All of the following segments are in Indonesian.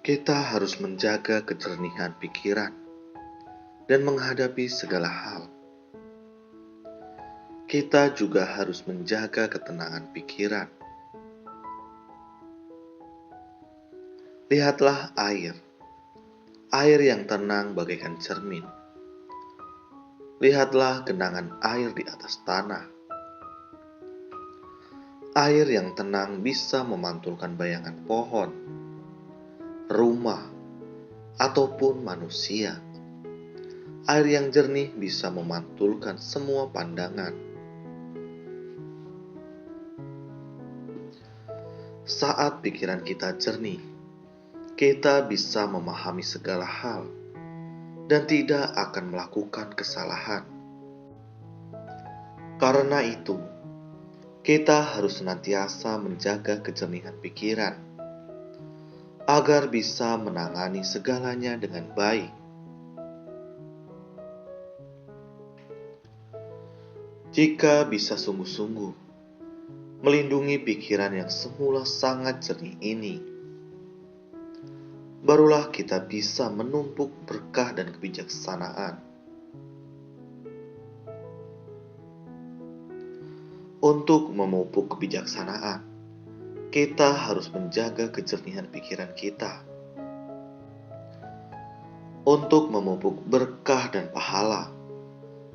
Kita harus menjaga kejernihan pikiran dan menghadapi segala hal. Kita juga harus menjaga ketenangan pikiran. Lihatlah air yang tenang bagaikan cermin. Lihatlah genangan air di atas tanah. Air yang tenang bisa memantulkan bayangan pohon, rumah, ataupun manusia. Air yang jernih bisa memantulkan semua pandangan. Saat pikiran kita jernih, kita bisa memahami segala hal dan tidak akan melakukan kesalahan. Karena itu, kita harus senantiasa menjaga kejernihan pikiran agar bisa menangani segalanya dengan baik. Jika bisa sungguh-sungguh melindungi pikiran yang semula sangat jernih ini, barulah kita bisa menumpuk berkah dan kebijaksanaan. Untuk memupuk kebijaksanaan, kita harus menjaga kejernihan pikiran kita. Untuk memupuk berkah dan pahala,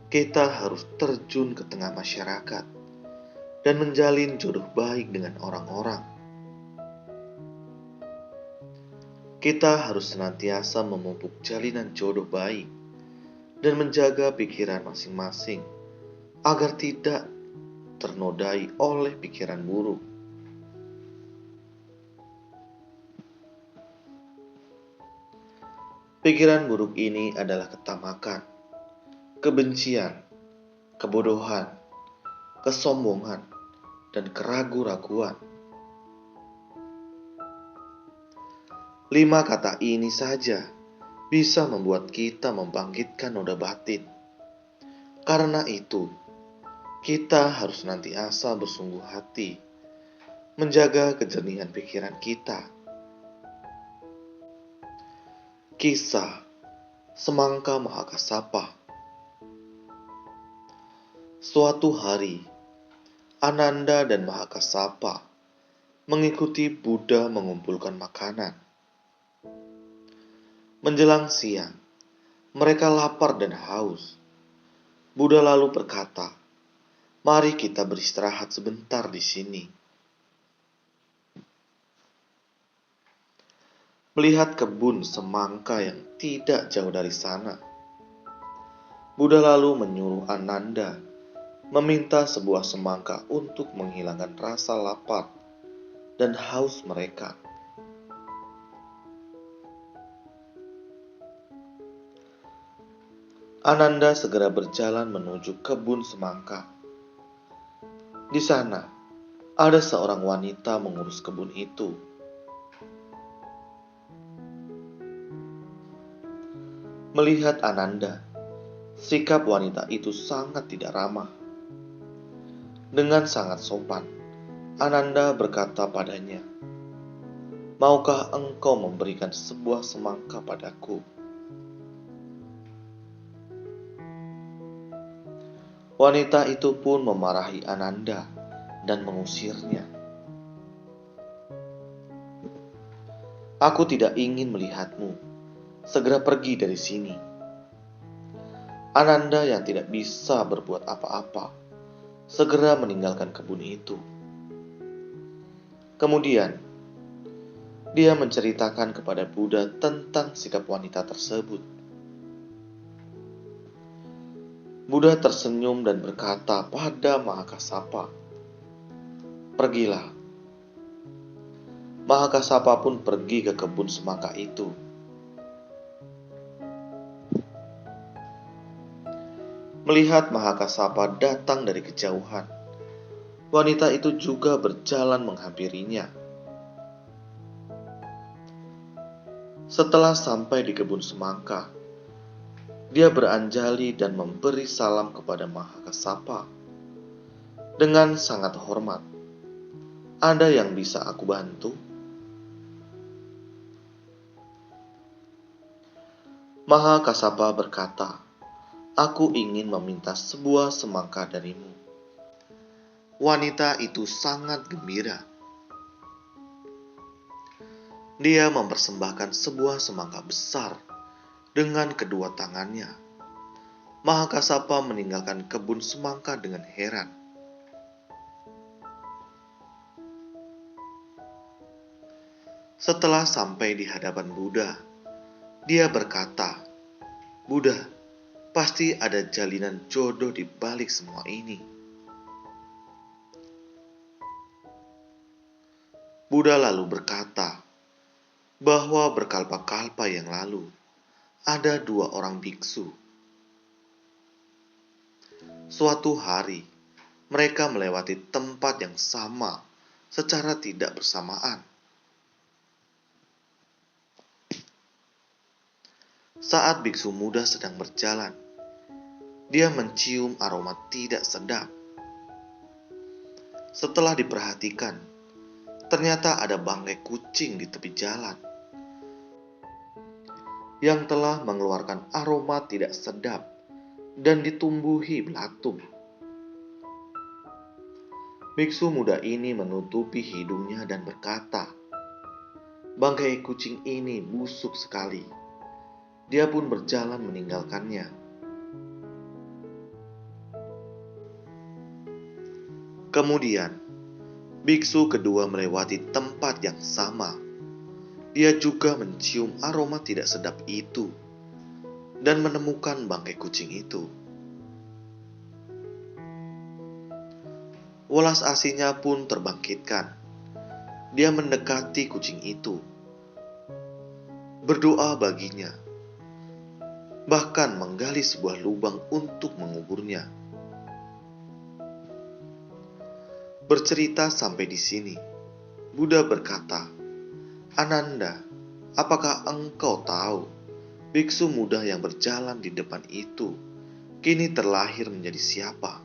kita harus terjun ke tengah masyarakat dan menjalin jodoh baik dengan orang-orang. Kita harus senantiasa memupuk jalinan jodoh baik dan menjaga pikiran masing-masing agar tidak ternodai oleh pikiran buruk. Pikiran buruk ini adalah ketamakan, kebencian, kebodohan, kesombongan, dan keraguan-raguan. 5 kata ini saja bisa membuat kita membangkitkan noda batin. Karena itu, kita harus senantiasa bersungguh hati menjaga kejernihan pikiran kita. Kisah Semangka Mahakasapa. Suatu hari, Ananda dan Mahakasapa mengikuti Buddha mengumpulkan makanan. Menjelang siang, mereka lapar dan haus. Buddha lalu berkata, "Mari kita beristirahat sebentar di sini." Melihat kebun semangka yang tidak jauh dari sana, Buddha lalu menyuruh Ananda meminta sebuah semangka untuk menghilangkan rasa lapar dan haus mereka. Ananda segera berjalan menuju kebun semangka. Di sana, ada seorang wanita mengurus kebun itu. Melihat Ananda, sikap wanita itu sangat tidak ramah. Dengan sangat sopan, Ananda berkata padanya, "Maukah engkau memberikan sebuah semangka padaku?" Wanita itu pun memarahi Ananda dan mengusirnya. "Aku tidak ingin melihatmu. Segera pergi dari sini." Ananda yang tidak bisa berbuat apa-apa segera meninggalkan kebun itu. Kemudian, dia menceritakan kepada Buddha tentang sikap wanita tersebut. Buddha tersenyum dan berkata pada Mahakasapa, "Pergilah." Mahakasapa pun pergi ke kebun semangka itu. Melihat Mahakasapa datang dari kejauhan, wanita itu juga berjalan menghampirinya. Setelah sampai di kebun semangka, dia beranjali dan memberi salam kepada Mahakasapa dengan sangat hormat. "Ada yang bisa aku bantu?" Mahakasapa berkata, "Aku ingin meminta sebuah semangka darimu." Wanita itu sangat gembira. Dia mempersembahkan sebuah semangka besar dengan kedua tangannya. Mahakasapa meninggalkan kebun semangka dengan heran. Setelah sampai di hadapan Buddha, dia berkata, "Buddha, pasti ada jalinan jodoh di balik semua ini." Buddha lalu berkata bahwa berkalpa-kalpa yang lalu ada dua orang biksu. Suatu hari, mereka melewati tempat yang sama secara tidak bersamaan. Saat biksu muda sedang berjalan, dia mencium aroma tidak sedap. Setelah diperhatikan, ternyata ada bangkai kucing di tepi jalan yang telah mengeluarkan aroma tidak sedap dan ditumbuhi belatung. Biksu muda ini menutupi hidungnya dan berkata, "Bangkai kucing ini busuk sekali." Dia pun berjalan meninggalkannya. Kemudian, biksu kedua melewati tempat yang sama. Dia juga mencium aroma tidak sedap itu dan menemukan bangkai kucing itu. Welas asihnya pun terbangkitkan. Dia mendekati kucing itu, berdoa baginya, bahkan menggali sebuah lubang untuk menguburnya. Bercerita sampai di sini, Buddha berkata, "Ananda, apakah engkau tahu biksu muda yang berjalan di depan itu kini terlahir menjadi siapa?"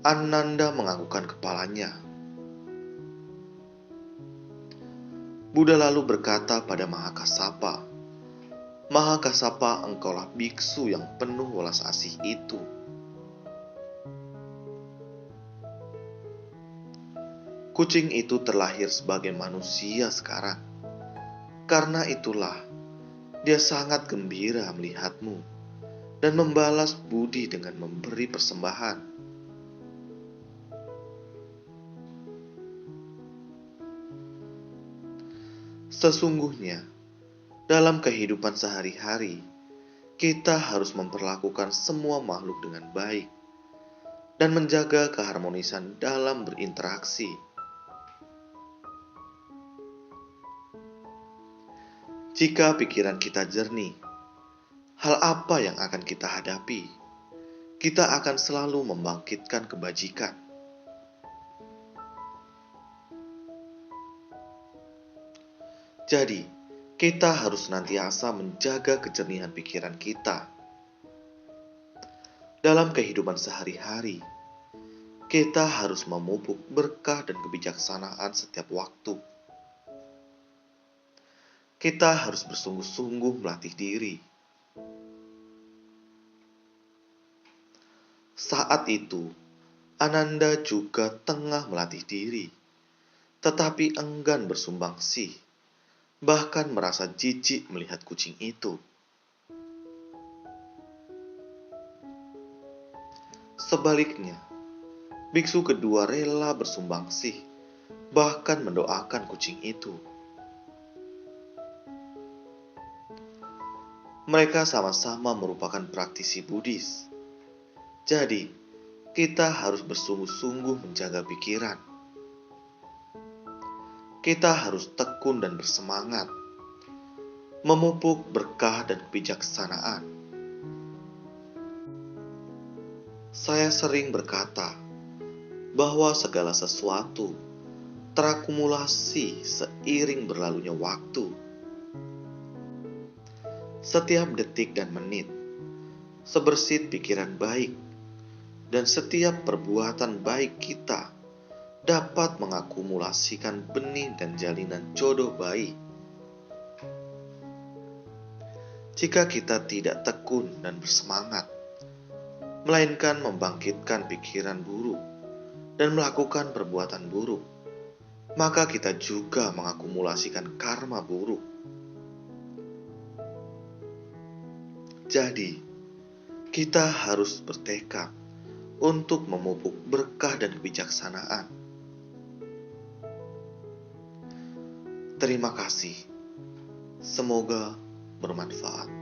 Ananda menganggukkan kepalanya. Buddha lalu berkata pada Mahakasapa, "Mahakasapa, engkaulah biksu yang penuh welas asih itu." Kucing itu terlahir sebagai manusia sekarang. Karena itulah, dia sangat gembira melihatmu dan membalas budi dengan memberi persembahan. Sesungguhnya, dalam kehidupan sehari-hari, kita harus memperlakukan semua makhluk dengan baik dan menjaga keharmonisan dalam berinteraksi. Jika pikiran kita jernih, hal apa yang akan kita hadapi? Kita akan selalu membangkitkan kebajikan. Jadi, kita harus senantiasa menjaga kejernihan pikiran kita. Dalam kehidupan sehari-hari, kita harus memupuk berkah dan kebijaksanaan setiap waktu. Kita harus bersungguh-sungguh melatih diri. Saat itu, Ananda juga tengah melatih diri, tetapi enggan bersumbangsih, bahkan merasa jijik melihat kucing itu. Sebaliknya, biksu kedua rela bersumbangsih, bahkan mendoakan kucing itu. Mereka sama-sama merupakan praktisi Buddhis. Jadi, kita harus bersungguh-sungguh menjaga pikiran. Kita harus tekun dan bersemangat, memupuk berkah dan kebijaksanaan. Saya sering berkata bahwa segala sesuatu terakumulasi seiring berlalunya waktu. Setiap detik dan menit, sebersit pikiran baik, dan setiap perbuatan baik kita dapat mengakumulasikan benih dan jalinan jodoh baik. jika kita tidak tekun dan bersemangat, melainkan membangkitkan pikiran buruk dan melakukan perbuatan buruk, maka kita juga mengakumulasikan karma buruk. Jadi, kita harus bertekad untuk memupuk berkah dan kebijaksanaan. Terima kasih. Semoga bermanfaat.